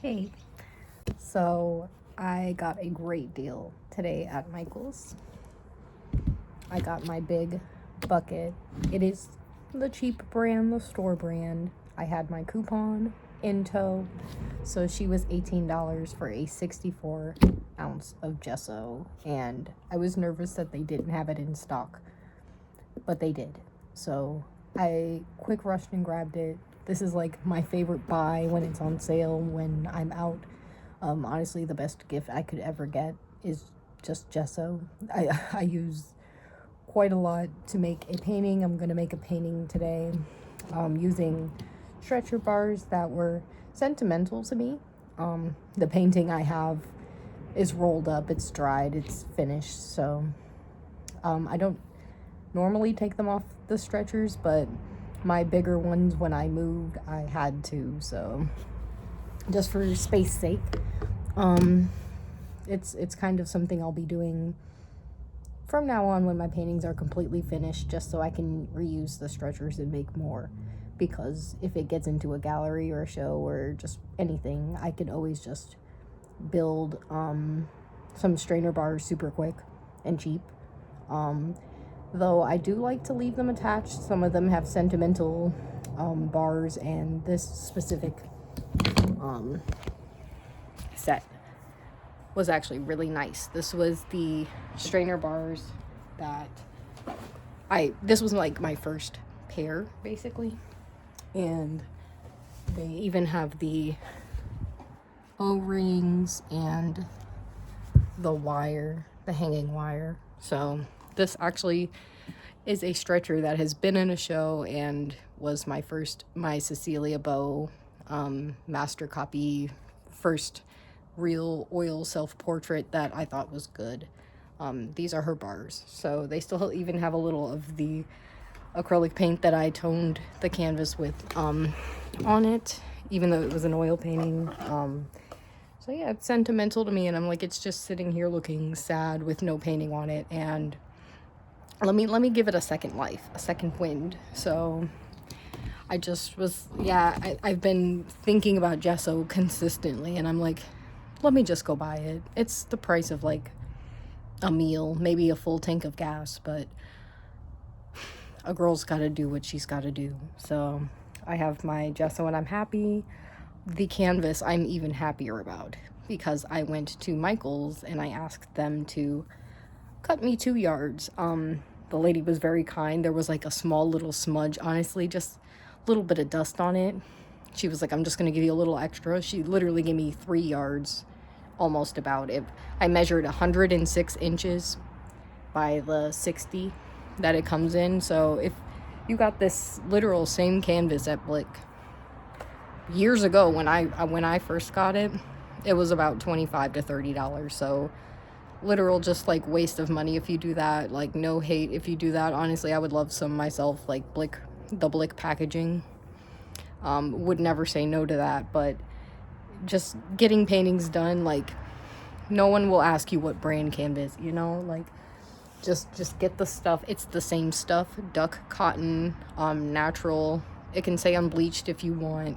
Hey, so I got a great deal today at Michael's. I got my big bucket. It is the cheap brand, the store brand. I had my coupon in tow, so she was $18 for a 64 ounce of gesso, and I was nervous that they didn't have it in stock, but they did. So I quick rushed and grabbed it. This is like my favorite buy when it's on sale when I'm out. Honestly, the best gift I could ever get is just gesso. I use quite a lot to make a painting. I'm gonna make a painting today using stretcher bars that were sentimental to me. The painting I have is rolled up, it's dried, it's finished, so I don't normally take them off the stretchers, but my bigger ones, when I moved, I had to, so just for space sake. It's kind of something I'll be doing from now on when my paintings are completely finished, just so I can reuse the stretchers and make more, because if it gets into a gallery or a show or just anything, I can always just build some strainer bars super quick and cheap. Though I do like to leave them attached. Some of them have sentimental bars, and this specific set was actually really nice. This was the strainer bars that this was like my first pair, basically. And they even have the O-rings and the wire, the hanging wire. So this actually is a stretcher that has been in a show and was my Cecilia Bow master copy, first real oil self-portrait that I thought was good. These are her bars, so they still even have a little of the acrylic paint that I toned the canvas with on it, even though it was an oil painting. So yeah, it's sentimental to me, and I'm like, it's just sitting here looking sad with no painting on it, and let me give it a second life, a second wind. So I just was, I've been thinking about gesso consistently, and I'm like, let me just go buy it. It's the price of like a meal, maybe a full tank of gas, but a girl's gotta do what she's gotta do. So I have my gesso and I'm happy. The canvas I'm even happier about, because I went to Michael's and I asked them to cut me 2 yards. The lady was very kind. There was like a small little smudge, honestly, just a little bit of dust on it. She was like, I'm just gonna give you a little extra. She literally gave me 3 yards, almost about it. I measured 106 inches by the 60 that it comes in. So if you got this literal same canvas at Blick years ago, when I first got it, it was about $25 to $30. So literal just like waste of money if you do that. Like, no hate if you do that. Honestly, I would love some myself, like the Blick packaging. Would never say no to that, but just getting paintings done, like, no one will ask you what brand canvas, you know, like, just get the stuff. It's the same stuff. Duck cotton, natural. It can say unbleached if you want,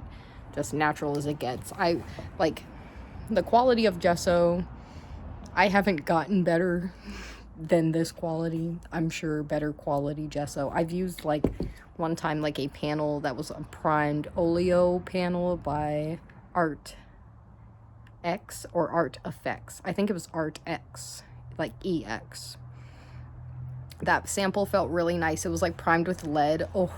just natural as it gets. I like the quality of gesso. I haven't gotten better than this quality. I'm sure better quality gesso. I've used like one time like a panel that was a primed oleo panel by Art X or Art Effects. I think it was Art X, like EX. That sample felt really nice. It was like primed with lead. Oh,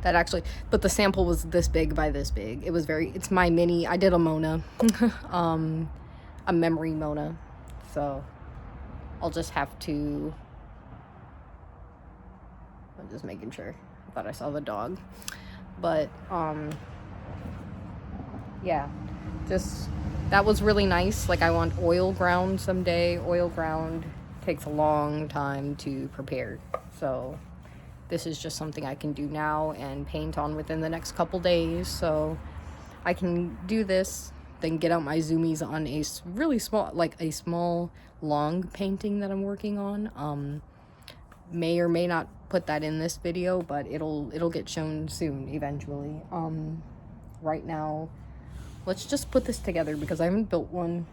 that actually, but the sample was this big by this big. It was it's my mini. I did a Mona, a memory Mona. So I'll just have to, I'm just making sure. I thought I saw the dog, but yeah, just, that was really nice. Like, I want oil ground someday. Oil ground takes a long time to prepare, so this is just something I can do now and paint on within the next couple days. So I can do this, then get out my zoomies on a really small, like a small long painting that I'm working on. May or may not put that in this video, but it'll get shown soon eventually. Right now let's just put this together because I haven't built one.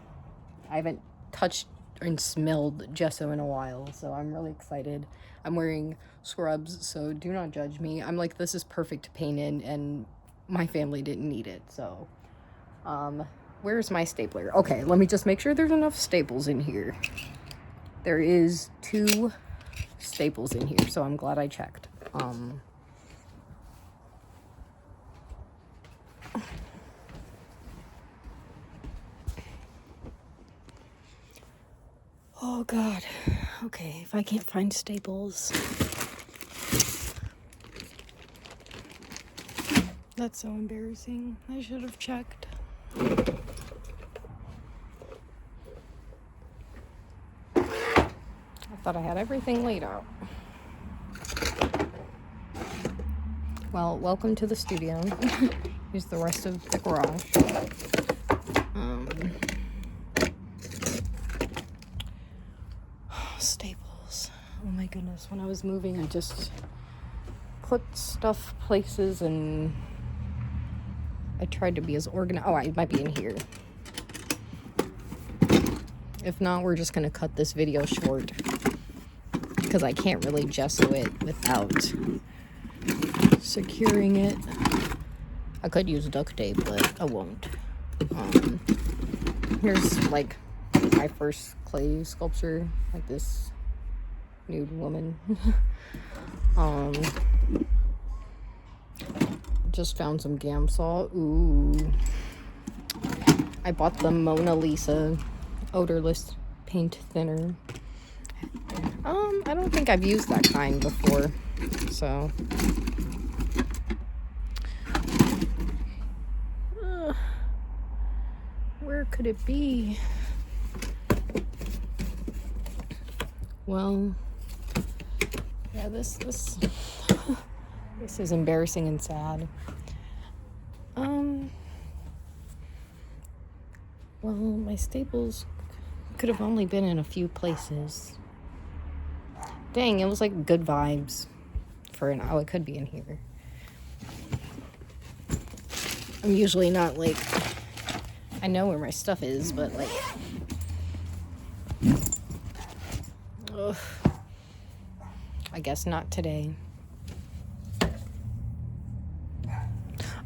I haven't touched and smelled gesso in a while, so I'm really excited. I'm wearing scrubs, so do not judge me. I'm like, this is perfect to paint in, and my family didn't need it, so. Where's my stapler? Okay, let me just make sure there's enough staples in here. There is 2 staples in here, so I'm glad I checked. Oh God. Okay, if I can't find staples. That's so embarrassing. I should have checked. I thought I had everything laid out. Well, welcome to the studio. Here's the rest of the garage. Staples. Oh my goodness. When I was moving, I just put stuff places and I tried to be as organized. Oh, it might be in here. If not, we're just going to cut this video short because I can't really gesso it without securing it. I could use duct tape, but I won't. Here's like my first clay sculpture, like this nude woman. Just found some Gamsol. Ooh. I bought the Mona Lisa odorless paint thinner. I don't think I've used that kind before, so. Where could it be? Well, yeah, this is embarrassing and sad. Well, my staples could have only been in a few places. Dang, it was like good vibes for oh, it could be in here. I'm usually not like, I know where my stuff is, but like, ugh, I guess not today.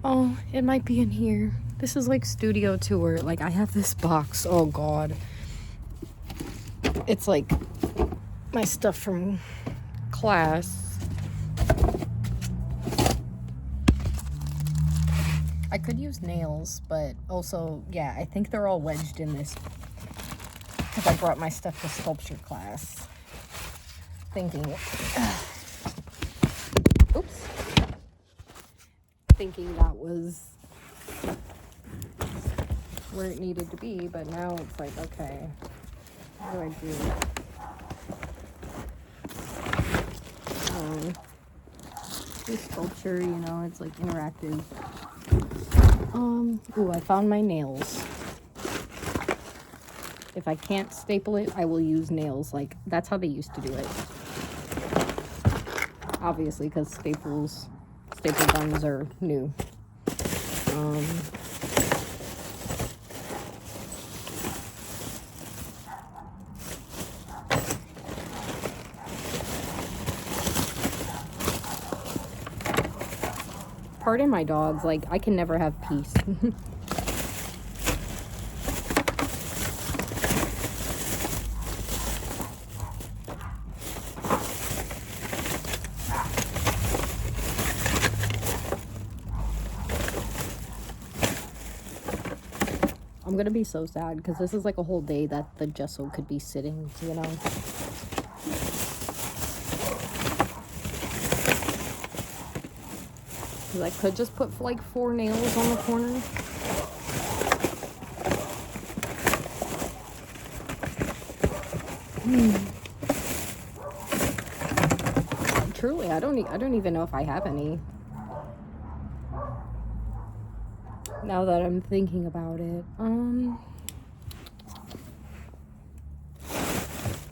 Oh, it might be in here. This is like studio tour. Like, I have this box. Oh God. It's like my stuff from class. I could use nails, but also, yeah, I think they're all wedged in this because I brought my stuff to sculpture class. Thinking that was where it needed to be, but now it's like, okay, what do I do? This sculpture, you know, it's like interactive. Ooh, I found my nails. If I can't staple it, I will use nails. Like, that's how they used to do it. Obviously, because staple guns are new. Pardon my dogs, like, I can never have peace. I'm gonna be so sad because this is like a whole day that the gesso could be sitting, you know? Because I could just put like 4 nails on the corner. Truly, I don't even know if I have any. Now that I'm thinking about it,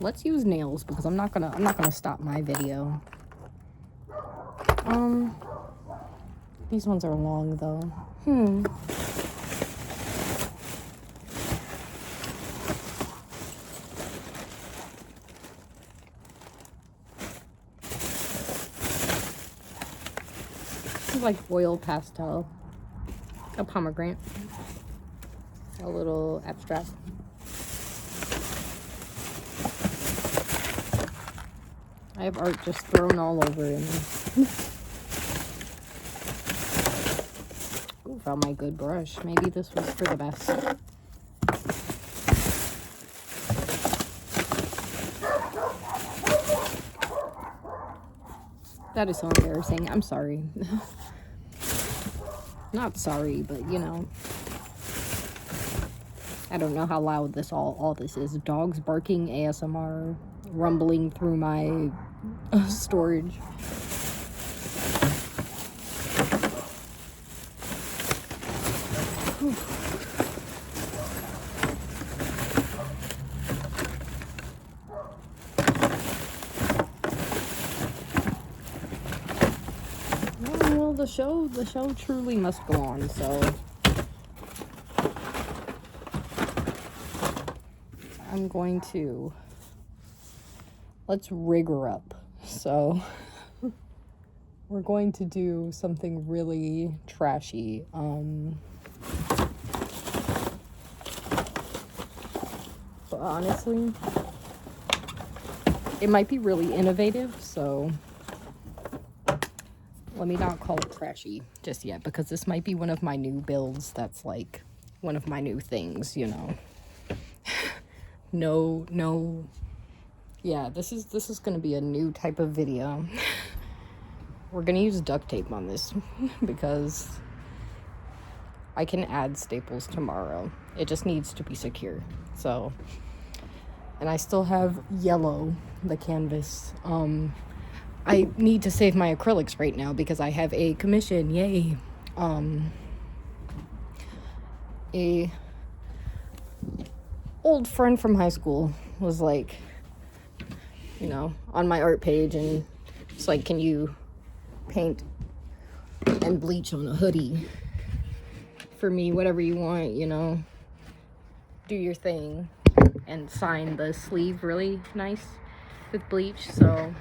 let's use nails because I'm not gonna stop my video. These ones are long though. of like oil pastel. A pomegranate. A little abstract. I have art just thrown all over in me. Ooh, found my good brush. Maybe this was for the best. That is so embarrassing. I'm sorry. Not sorry, but you know. I don't know how loud this all this is. Dogs barking, ASMR, rumbling through my storage. Whew. Well, the show truly must go on, so I'm going to, let's rig her up. So we're going to do something really trashy. But honestly, it might be really innovative, so let me not call it trashy just yet, because this might be one of my new builds that's like one of my new things, you know. No, yeah, this is gonna be a new type of video. We're gonna use duct tape on this because I can add staples tomorrow. It just needs to be secure. So, and I still have yellow, the canvas. I need to save my acrylics right now because I have a commission, yay. A old friend from high school was like, you know, on my art page, and it's like, can you paint and bleach on a hoodie for me, whatever you want, you know, do your thing, and sign the sleeve really nice with bleach. So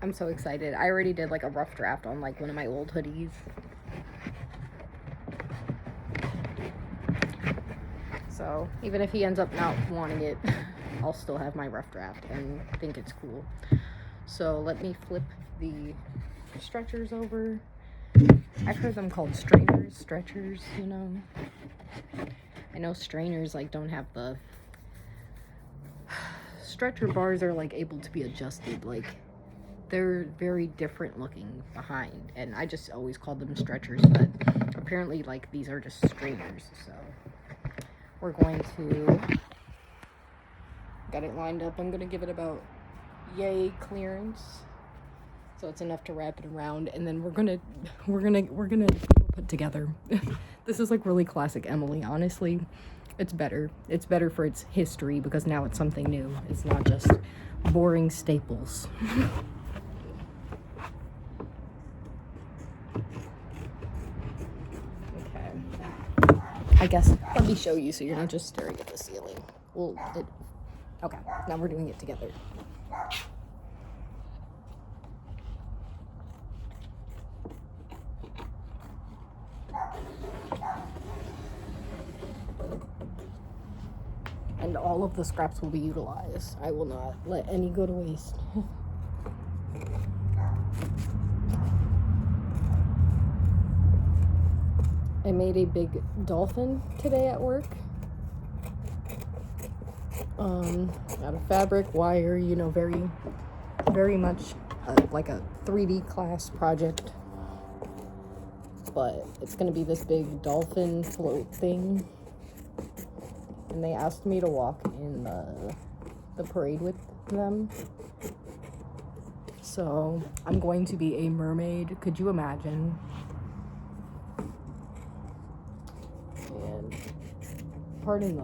I'm so excited. I already did like a rough draft on like one of my old hoodies. So even if he ends up not wanting it, I'll still have my rough draft and think it's cool. So let me flip the stretchers over. I've heard them called strainers, stretchers, you know. I know strainers like don't have the stretcher bars are like able to be adjusted, like they're very different looking behind, and I just always called them stretchers, but apparently like these are just strainers. So we're going to got it lined up. I'm gonna give it about yay clearance, so it's enough to wrap it around, and then we're gonna put together. This is like really classic Emily, honestly. It's better for its history because now it's something new. It's not just boring staples. Okay, I guess let me show you so you're not just staring at the ceiling. Okay, now we're doing it together. And all of the scraps will be utilized. I will not let any go to waste. I made a big dolphin today at work. Out of fabric, wire, you know, very much like a 3D class project. But it's gonna be this big dolphin float thing. And they asked me to walk in the parade with them. So I'm going to be a mermaid. Could you imagine? And pardon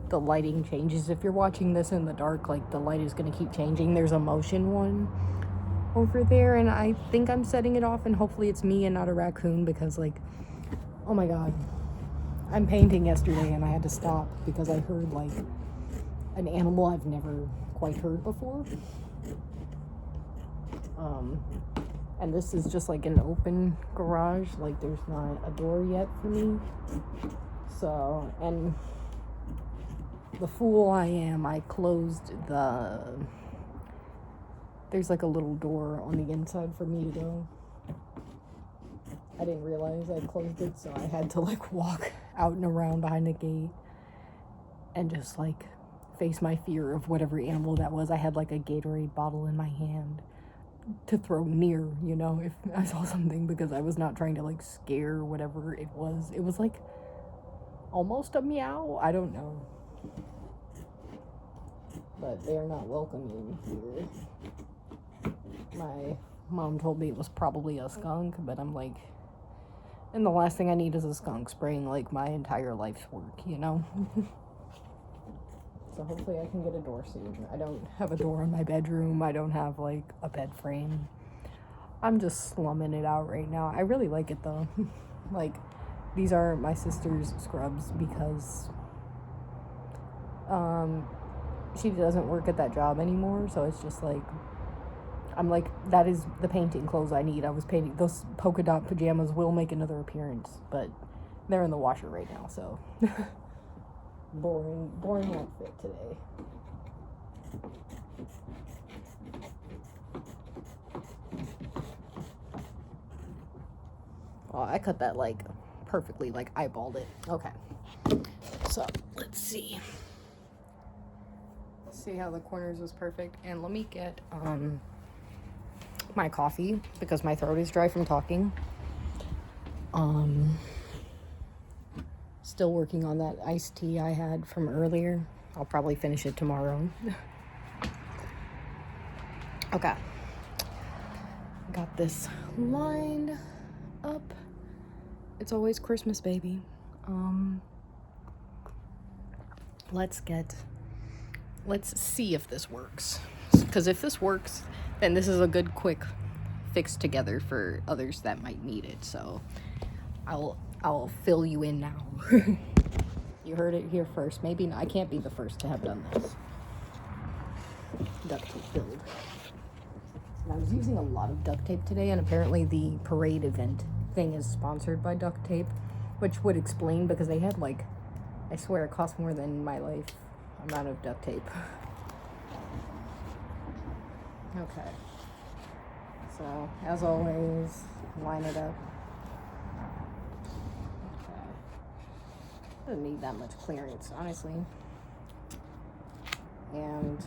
the lighting changes. If you're watching this in the dark, like the light is going to keep changing. There's a motion one over there, and I think I'm setting it off, and hopefully it's me and not a raccoon, because like, oh my god. I'm painting yesterday and I had to stop because I heard like an animal I've never quite heard before. And this is just like an open garage, like there's not a door yet for me. So, and the fool I am, I closed there's like a little door on the inside for me to go. I didn't realize I closed it, so I had to like walk out and around behind the gate and just like face my fear of whatever animal that was. I had like a Gatorade bottle in my hand to throw near, you know, if I saw something, because I was not trying to like scare whatever it was. It was like almost a meow. I don't know. But they are not welcoming here. My mom told me it was probably a skunk, but I'm like, and the last thing I need is a skunk spraying like my entire life's work, you know? So hopefully I can get a door soon. I don't have a door in my bedroom. I don't have like a bed frame. I'm just slumming it out right now. I really like it though. Like, these are my sister's scrubs because she doesn't work at that job anymore, so it's just like, I'm like, that is the painting clothes I need. I was painting, those polka dot pajamas will make another appearance, but they're in the washer right now, so boring outfit today. Oh, I cut that like perfectly, like eyeballed it. Okay, so let's see how the corners was perfect. And let me get my coffee because my throat is dry from talking. Still working on that iced tea I had from earlier. I'll probably finish it tomorrow. Okay, got this lined up. It's always Christmas, baby. Let's see if this works, because if this works, then this is a good quick fix together for others that might need it. So I'll fill you in now. You heard it here first. Maybe not, I can't be the first to have done this. Duct tape build. And I was using a lot of duct tape today, and apparently the parade event thing is sponsored by duct tape, which would explain, because they had like, I swear it cost more than my life amount of duct tape. Okay, so as always, line it up. Okay, doesn't need that much clearance, honestly, and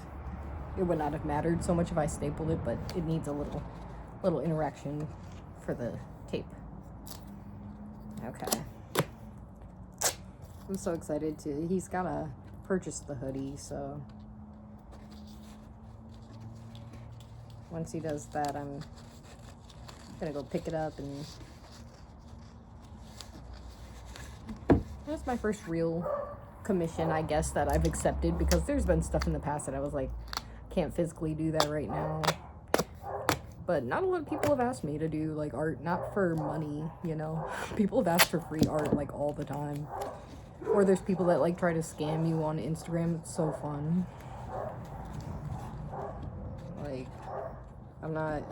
it would not have mattered so much if I stapled it, but it needs a little interaction for the tape. Okay, I'm so excited to, he's gotta purchase the hoodie, so once he does that, I'm gonna go pick it up, and that's my first real commission, I guess, that I've accepted, because there's been stuff in the past that I was like, can't physically do that right now. But not a lot of people have asked me to do like art, not for money, you know. People have asked for free art like all the time. Or there's people that like try to scam you on Instagram. It's so fun. Like, I'm not,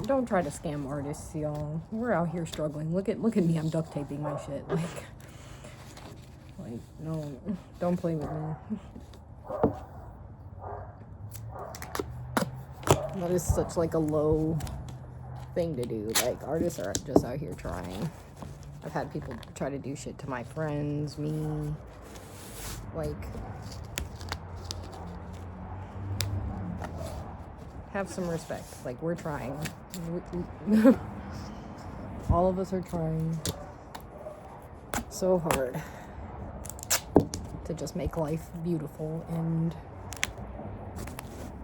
don't try to scam artists, y'all. We're out here struggling. Look at me, I'm duct taping my shit. Like no, don't play with me. That is such like a low thing to do. Like, artists are just out here trying. I've had people try to do shit to my friends, me. Like, have some respect. Like, we're trying. All of us are trying so hard to just make life beautiful, and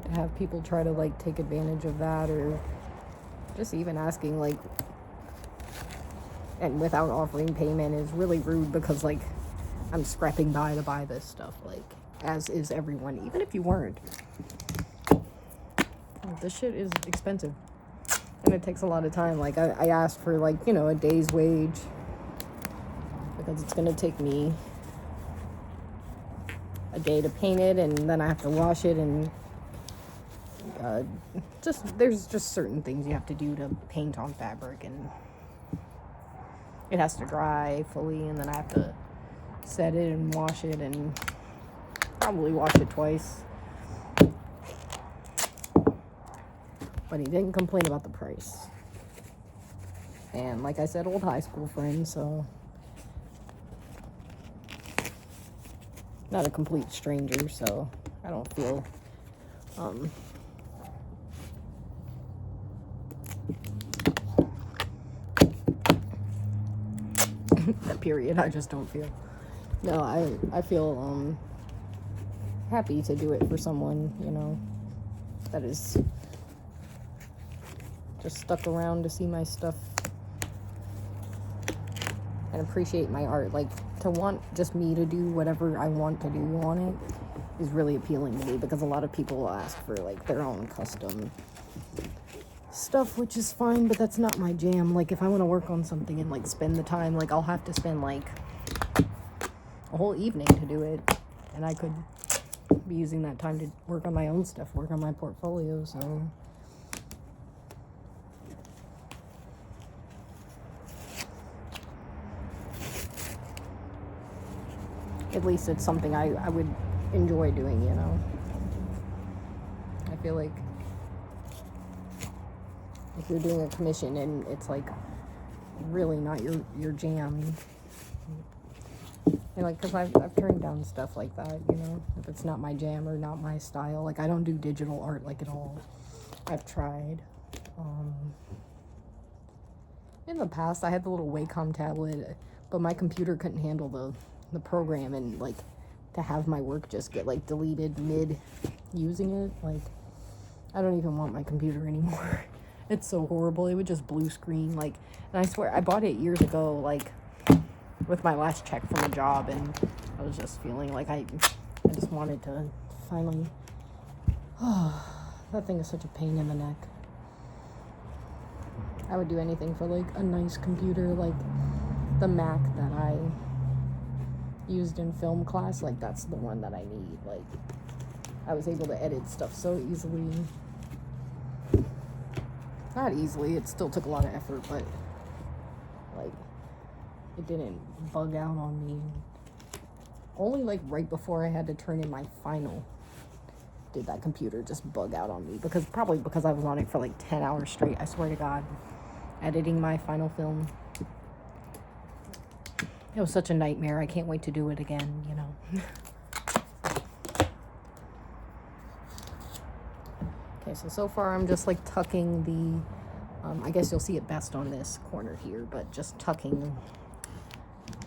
to have people try to like take advantage of that, or just even asking like, and without offering payment is really rude, because like I'm scrapping by to buy this stuff, like, as is everyone, even if you weren't. This shit is expensive, and it takes a lot of time. Like, I asked for like, you know, a day's wage, because it's gonna take me a day to paint it, and then I have to wash it, and there's just certain things you have to do to paint on fabric, and it has to dry fully, and then I have to set it and wash it, and probably wash it twice. But he didn't complain about the price. And like I said, old high school friend, so not a complete stranger, so I don't feel that period. I just don't feel. No, I feel happy to do it for someone, you know, that is just stuck around to see my stuff and appreciate my art. Like, to want just me to do whatever I want to do on it is really appealing to me, because a lot of people will ask for like their own custom stuff, which is fine, but that's not my jam. Like, if I want to work on something and like spend the time, like I'll have to spend like a whole evening to do it, and I could be using that time to work on my own stuff, work on my portfolio. So at least it's something I would enjoy doing, you know. I feel like if you're doing a commission and it's like really not your jam, and like, because I've turned down stuff like that, you know, if it's not my jam or not my style. Like, I don't do digital art like at all. I've tried. In the past, I had the little Wacom tablet, but my computer couldn't handle the program, and like to have my work just get like deleted mid using it, like I don't even want my computer anymore. It's so horrible. It would just blue screen, like, and I swear I bought it years ago, like with my last check from a job, and I was just feeling like I just wanted to finally, that thing is such a pain in the neck. I would do anything for like a nice computer, like the Mac that I used in film class. Like, that's the one that I need. Like, I was able to edit stuff so easily. Not easily, it still took a lot of effort, but like, it didn't bug out on me. Only like right before I had to turn in my final did that computer just bug out on me, because I was on it for like 10 hours straight, I swear to God, editing my final film. It was such a nightmare. I can't wait to do it again, you know. Okay, so far I'm just like tucking the, I guess you'll see it best on this corner here, but just tucking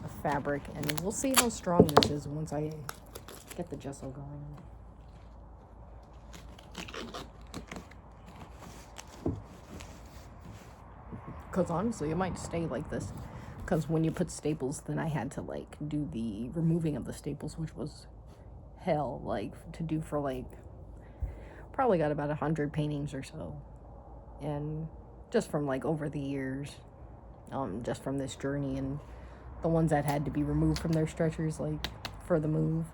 the fabric, and we'll see how strong this is once I get the gesso going. Because honestly, it might stay like this. Because when you put staples, then I had to like do the removing of the staples, which was hell, like to do for like, probably got about 100 paintings or so. And just from like over the years, just from this journey, and the ones that had to be removed from their stretchers, like for the move,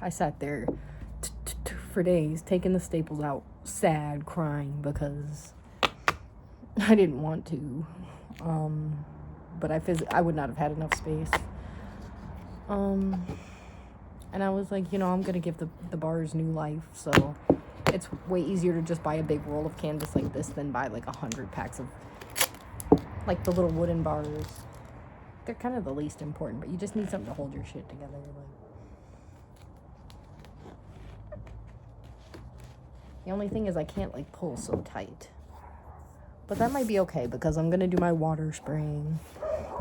I sat there for days taking the staples out, sad, crying, because I didn't want to. But I would not have had enough space. And I was like, you know, I'm gonna give the bars new life, so it's way easier to just buy a big roll of canvas like this than buy like 100 packs of like the little wooden bars. They're kind of the least important, but you just need something to hold your shit together. Like, the only thing is I can't like pull so tight. But that might be okay, because I'm gonna do my water spraying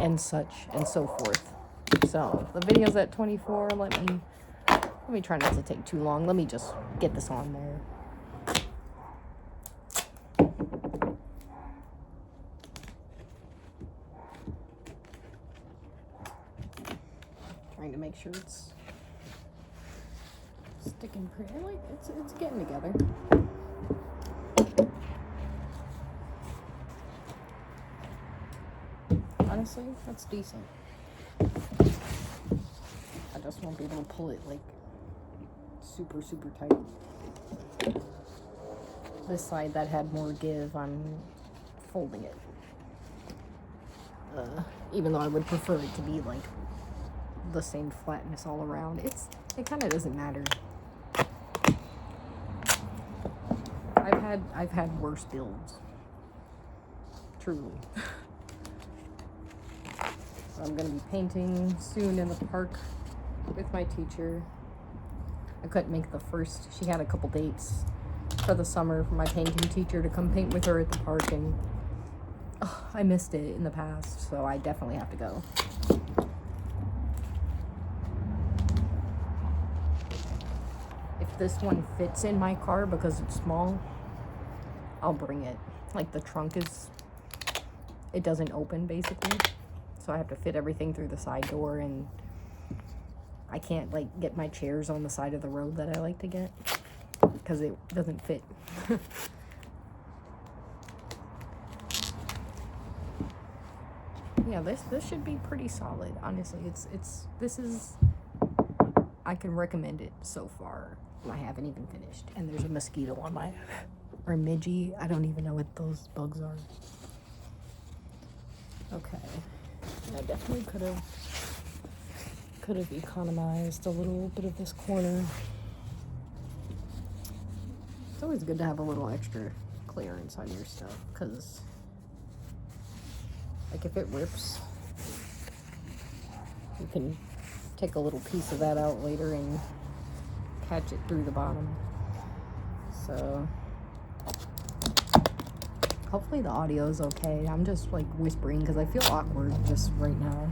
and such and so forth. So the video's at 24. Let me try not to take too long. Let me just get this on there. Trying to make sure it's sticking pretty. Like, it's getting together. Honestly, that's decent. I just won't be able to pull it like super, super tight. This side that had more give, I'm folding it. Even though I would prefer it to be like the same flatness all around. It kind of doesn't matter. I've had worse builds. Truly. So I'm gonna be painting soon in the park with my teacher. I couldn't make the first. She had a couple dates for the summer for my painting teacher to come paint with her at the park, and I missed it in the past, so I definitely have to go. If this one fits in my car because it's small, I'll bring it. Like the trunk it doesn't open basically, so I have to fit everything through the side door, and I can't like get my chairs on the side of the road that I like to get because it doesn't fit. Yeah, this should be pretty solid. Honestly, I can recommend it so far. I haven't even finished, and there's a mosquito on my, or a midgie. I don't even know what those bugs are. Okay, I definitely could have economized a little bit of this corner. It's always good to have a little extra clearance on your stuff, because like if it rips, you can take a little piece of that out later and catch it through the bottom. So hopefully the audio is okay. I'm just like whispering because I feel awkward just right now.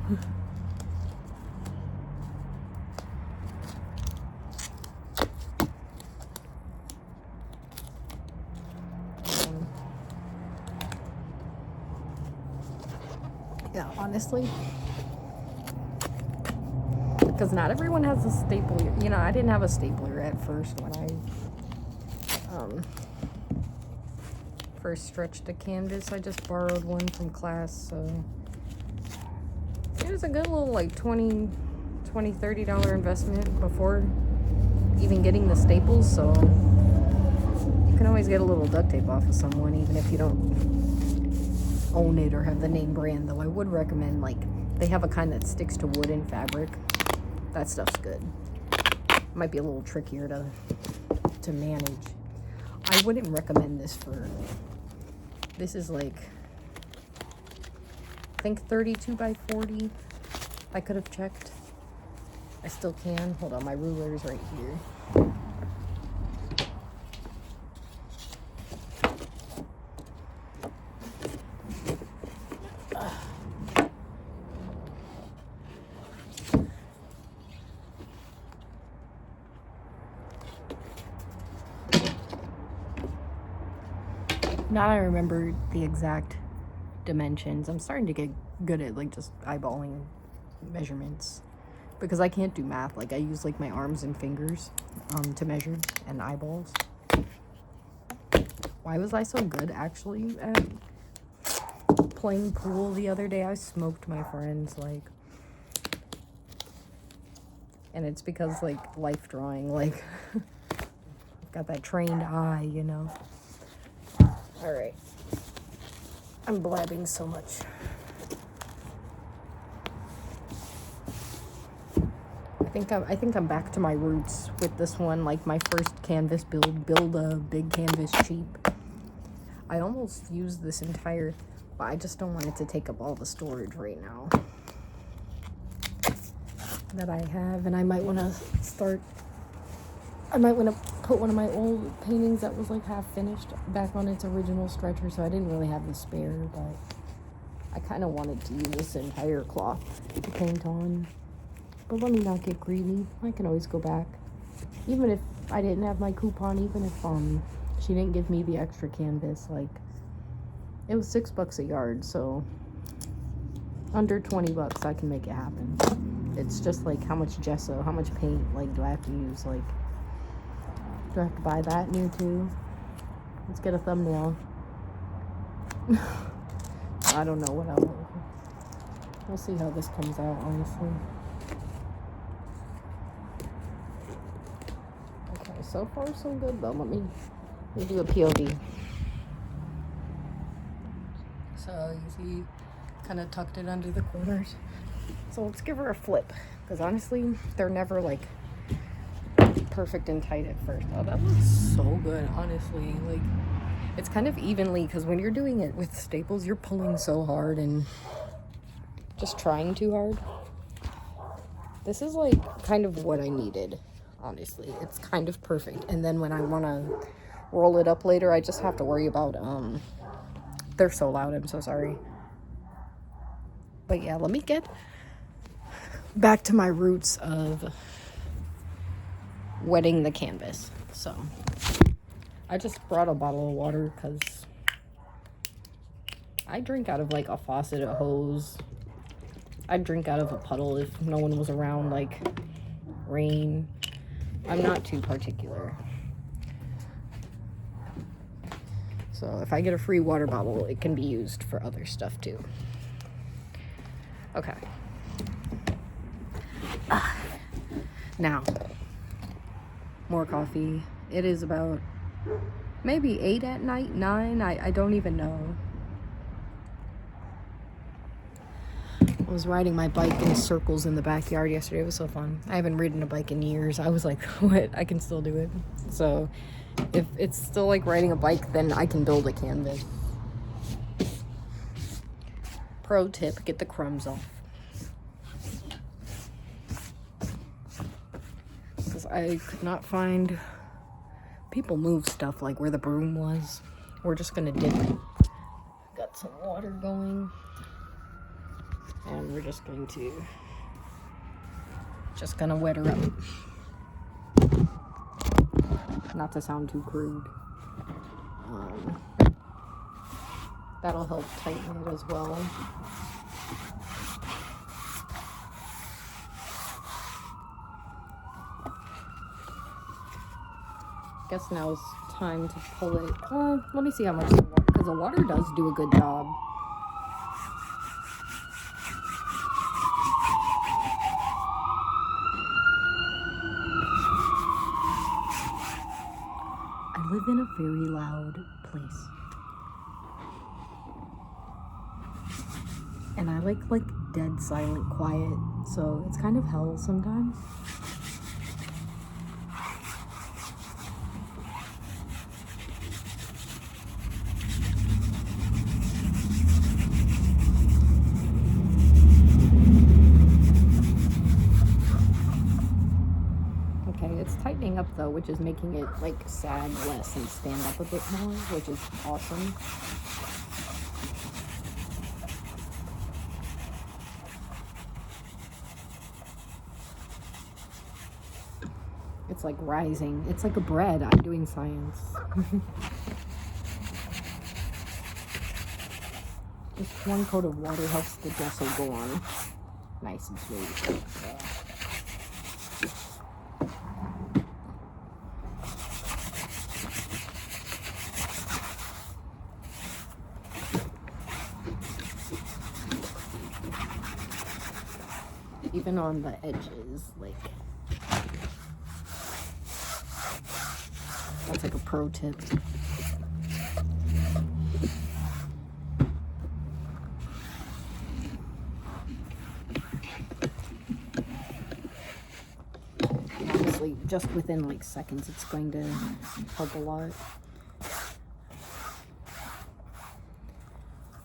Yeah, honestly, because not everyone has a stapler. You know, I didn't have a stapler at first when I first stretched a canvas. I just borrowed one from class, so it was a good little like $20-$30 investment before even getting the staples. So you can always get a little duct tape off of someone, even if you don't own it or have the name brand. Though I would recommend, like, they have a kind that sticks to wood and fabric. That stuff's good. Might be a little trickier to manage. I wouldn't recommend this for, this is like, I think 32 by 40. I could have checked. I still can. Hold on, my ruler is right here. Now I remember the exact dimensions. I'm starting to get good at like just eyeballing measurements, because I can't do math. Like I use like my arms and fingers to measure and eyeballs. Why was I so good actually at playing pool the other day? I smoked my friends, like, and it's because like life drawing, like I've got that trained eye, you know. All right, I'm blabbing so much. I think I'm back to my roots with this one. Like my first canvas build a big canvas cheap. I almost used this entire, but I just don't want it to take up all the storage right now that I have. And I might want to put one of my old paintings that was like half finished back on its original stretcher, so I didn't really have the spare, but I kind of wanted to use this entire cloth to paint on. But let me not get greedy. I can always go back. Even if I didn't have my coupon, even if she didn't give me the extra canvas, like, it was $6 a yard, so under $20 I can make it happen. It's just like how much gesso, how much paint, like, do I have to use? Like, do I have to buy that new too? Let's get a thumbnail. I don't know what I'll. We'll see how this comes out, honestly. So far, so good, though. Let me do a POV. So, you see, kind of tucked it under the corners. So, let's give her a flip. Because, honestly, they're never, like, perfect and tight at first. Oh, that looks so good, honestly. Like, it's kind of evenly, because when you're doing it with staples, you're pulling so hard and just trying too hard. This is, like, kind of what I needed, honestly. It's kind of perfect. And then when I want to roll it up later, I just have to worry about, they're so loud, I'm so sorry. But yeah, let me get back to my roots of wetting the canvas. So, I just brought a bottle of water because I drink out of, like, a faucet, a hose. I'd drink out of a puddle if no one was around, like, rain. I'm not too particular. So if I get a free water bottle, it can be used for other stuff too. Okay. Now, more coffee. It is about maybe 8 at night, 9. I don't even know. I was riding my bike in circles in the backyard yesterday. It was so fun. I haven't ridden a bike in years. I was like, what? I can still do it. So if it's still like riding a bike, then I can build a canvas. Pro tip, get the crumbs off. Because I could not find... People move stuff like where the broom was. We're just going to dip it. Got some water going. And we're just going to... Just gonna wet her up. Not to sound too crude. That'll help tighten it as well. Guess now is time to pull it. Let me see how much the water, because the water does do a good job. I live in a very loud place. And I like dead silent quiet, so it's kind of hell sometimes. Okay, it's tightening up though, which is making it like sag less and stand up a bit more, which is awesome. It's like rising. It's like a bread. I'm doing science. Just one coat of water helps the gesso go on nice and smooth. Even on the edges, like, that's like a pro tip. Honestly, just within like seconds, it's going to help a lot.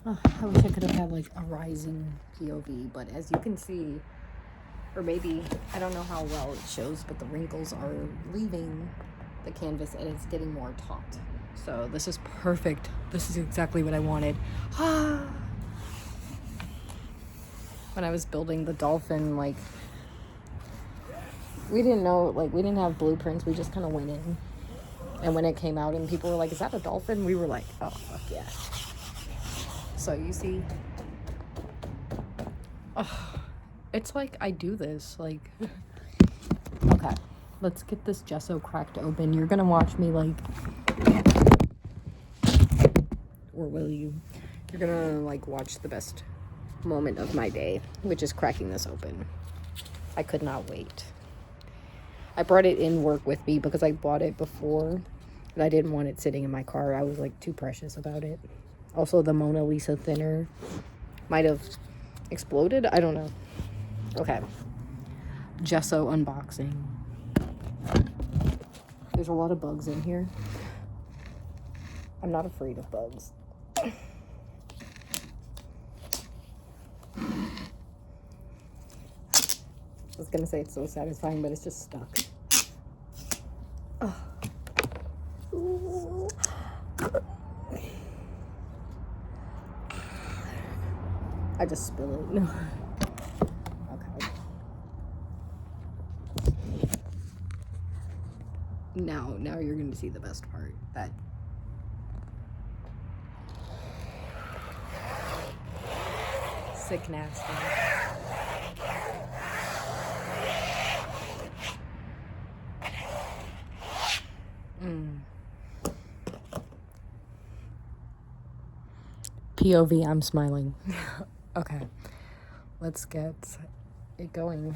Oh, I wish I could have had like a rising POV, but as you can see, or maybe, I don't know how well it shows, but the wrinkles are leaving the canvas and it's getting more taut. So this is perfect. This is exactly what I wanted. When I was building the dolphin, like, we didn't know, like, we didn't have blueprints. We just kind of went in. And when it came out and people were like, is that a dolphin? We were like, oh, fuck yeah. So you see, it's like I do this, like, okay, let's get this gesso cracked open. You're gonna watch me, like, or will you? You're gonna, like, watch the best moment of my day, which is cracking this open. I could not wait. I brought it in work with me because I bought it before and I didn't want it sitting in my car. I was like too precious about it. Also, the Mona Lisa thinner might have exploded. I don't know. Okay. Gesso unboxing. There's a lot of bugs in here. I'm not afraid of bugs. I was gonna say it's so satisfying, but it's just stuck. Oh. Ooh. I just spill it. No. Okay. Now you're gonna see the best part. That sick nasty. POV, I'm smiling. Okay, let's get it going.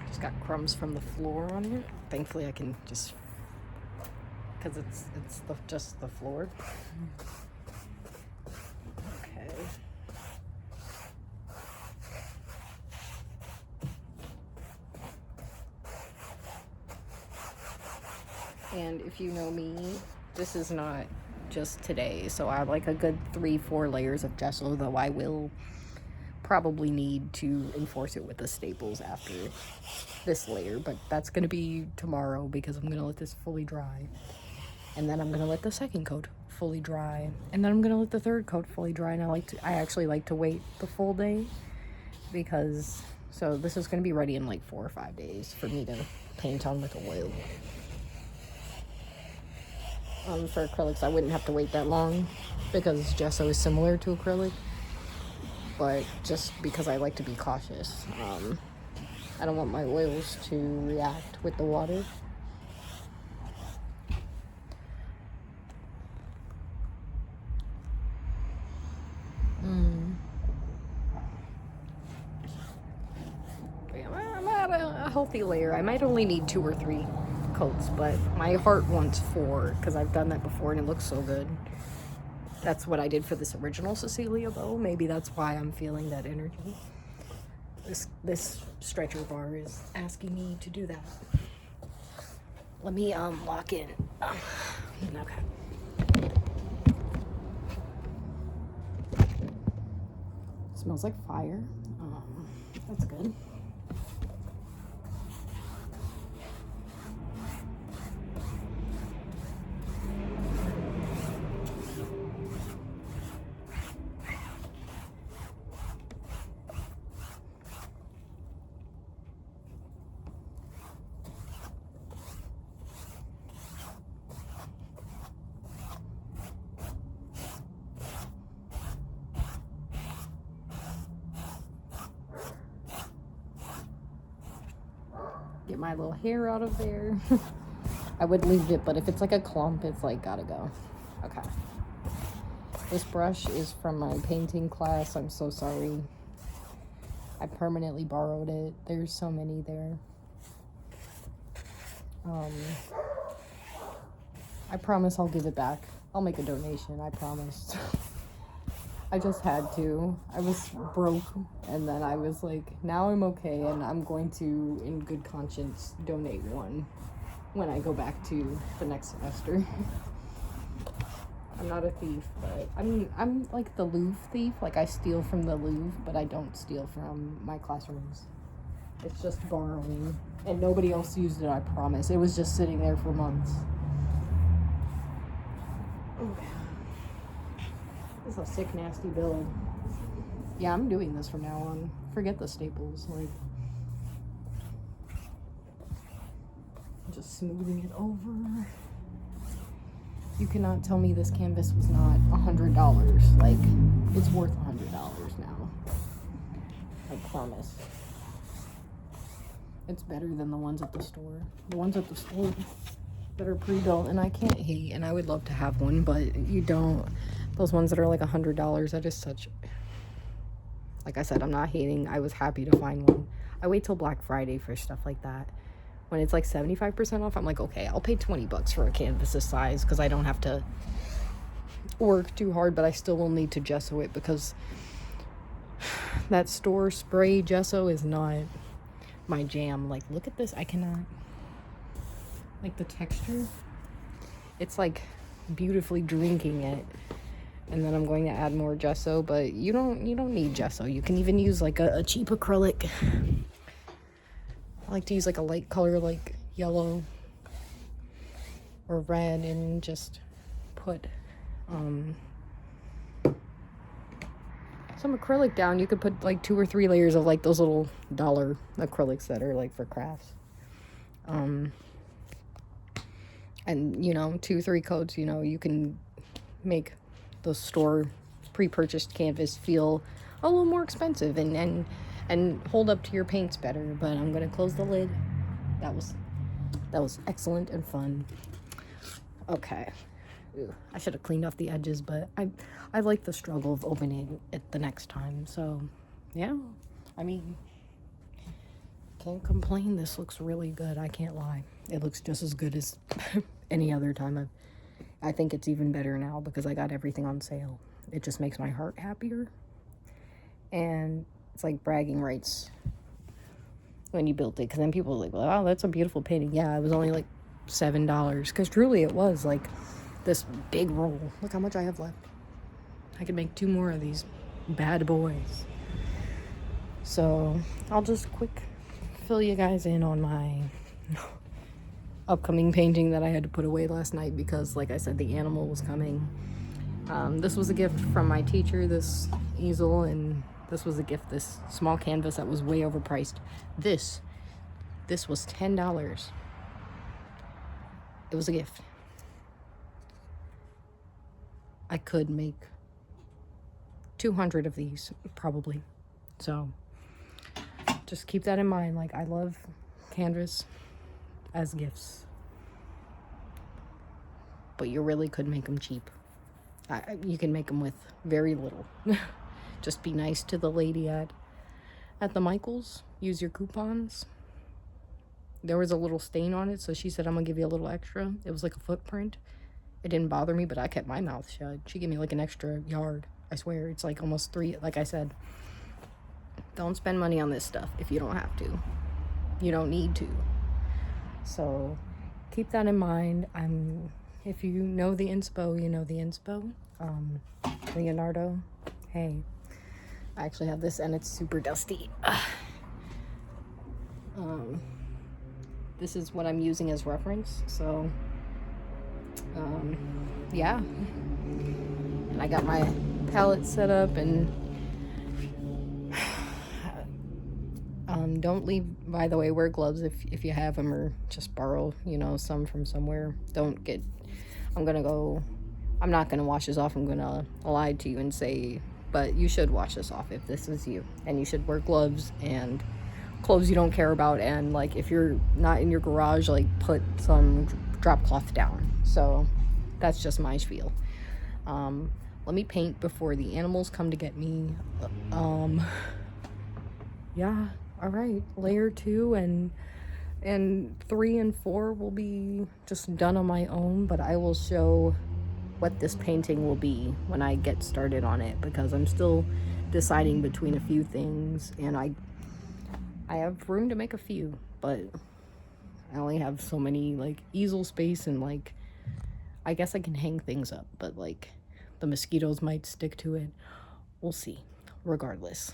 Just got crumbs from the floor on it. Thankfully I can just, because it's just the floor. Okay. And if you know me, this is not just today. So I have like a good 3-4 layers of gesso, though I will probably need to enforce it with the staples after this layer. But that's going to be tomorrow because I'm going to let this fully dry. And then I'm going to let the second coat fully dry. And then I'm going to let the third coat fully dry. And I actually like to wait the full day because, so this is going to be ready in like 4 or 5 days for me to paint on with oil. For acrylics, I wouldn't have to wait that long because gesso is similar to acrylic, but just because I like to be cautious, I don't want my oils to react with the water. I'm at a healthy layer. I might only need 2 or 3 coats, but my heart wants 4 because I've done that before and it looks so good. That's what I did for this original Cecilia though. Maybe that's why I'm feeling that energy. This stretcher bar is asking me to do that. Let me lock in. Okay. Smells like fire. That's good. Get my little hair out of there. I would leave it, but if it's like a clump, it's like gotta go. Okay. This brush is from my painting class. I'm so sorry. I permanently borrowed it. There's so many there. I promise I'll give it back. I'll make a donation, I promise. I just had to. I was broke, and then I was like, now I'm okay, and I'm going to, in good conscience, donate one when I go back to the next semester. I'm not a thief, but I'm like the Louvre thief. Like, I steal from the Louvre, but I don't steal from my classrooms. It's just borrowing, and nobody else used it, I promise. It was just sitting there for months. Okay. This is a sick, nasty build. Yeah, I'm doing this from now on. Forget the staples. Like, just smoothing it over. You cannot tell me this canvas was not $100. Like, it's worth $100 now. I promise. It's better than the ones at the store. The ones at the store that are pre-built, and I can't hate, and I would love to have one, but you don't. Those ones that are like $100, that is such, like I said, I'm not hating. I was happy to find one. I wait till Black Friday for stuff like that. When it's like 75% off, I'm like, okay, I'll pay 20 bucks for a canvas this size because I don't have to work too hard, but I still will need to gesso it because that store spray gesso is not my jam. Like, look at this. I cannot, like, the texture, it's like beautifully drinking it. And then I'm going to add more gesso, but you don't need gesso. You can even use like a cheap acrylic. I like to use like a light color like yellow or red and just put some acrylic down. You could put like 2 or 3 layers of like those little dollar acrylics that are like for crafts. And, you know, 2-3 coats, you know, you can make the store pre-purchased canvas feel a little more expensive and hold up to your paints better. But I'm gonna close the lid. That was excellent and fun. Okay. Ew, I should have cleaned off the edges, but I like the struggle of opening it the next time. So yeah, I mean, can't complain. This looks really good. I can't lie. It looks just as good as any other time. I think it's even better now because I got everything on sale. It just makes my heart happier. And it's like bragging rights when you built it. Because then people are like, wow, that's a beautiful painting. Yeah, it was only like $7. Because truly it was like this big roll. Look how much I have left. I could make 2 more of these bad boys. So I'll just quick fill you guys in on my upcoming painting that I had to put away last night because, like I said, the animal was coming. This was a gift from my teacher, this easel, and this was a gift, this small canvas that was way overpriced. This was $10. It was a gift. I could make 200 of these, probably. So just keep that in mind. Like, I love canvas as gifts, but you really could make them cheap. You can make them with very little. Just be nice to the lady at the Michaels. Use your coupons. There was a little stain on it, so she said, I'm gonna give you a little extra. It was like a footprint. It didn't bother me, but I kept my mouth shut. She gave me like an extra yard. I swear, it's like almost 3. Like I said, don't spend money on this stuff if you don't have to. You don't need to. So keep that in mind. If you know the inspo, you know the inspo. Leonardo, hey, I actually have this and it's super dusty. This is what I'm using as reference. So yeah, and I got my palette set up, and don't leave, by the way, wear gloves if you have them, or just borrow, you know, some from somewhere. I'm not gonna wash this off. I'm gonna lie to you and say, but you should wash this off if this is you, and you should wear gloves and clothes you don't care about, and like if you're not in your garage, like put some drop cloth down. So that's just my spiel. Let me paint before the animals come to get me. Yeah, all right, layer 2 and 3 and 4 will be just done on my own, but I will show what this painting will be when I get started on it, because I'm still deciding between a few things, and I have room to make a few, but I only have so many like easel space, and like I guess I can hang things up, but like the mosquitoes might stick to it. We'll see. Regardless,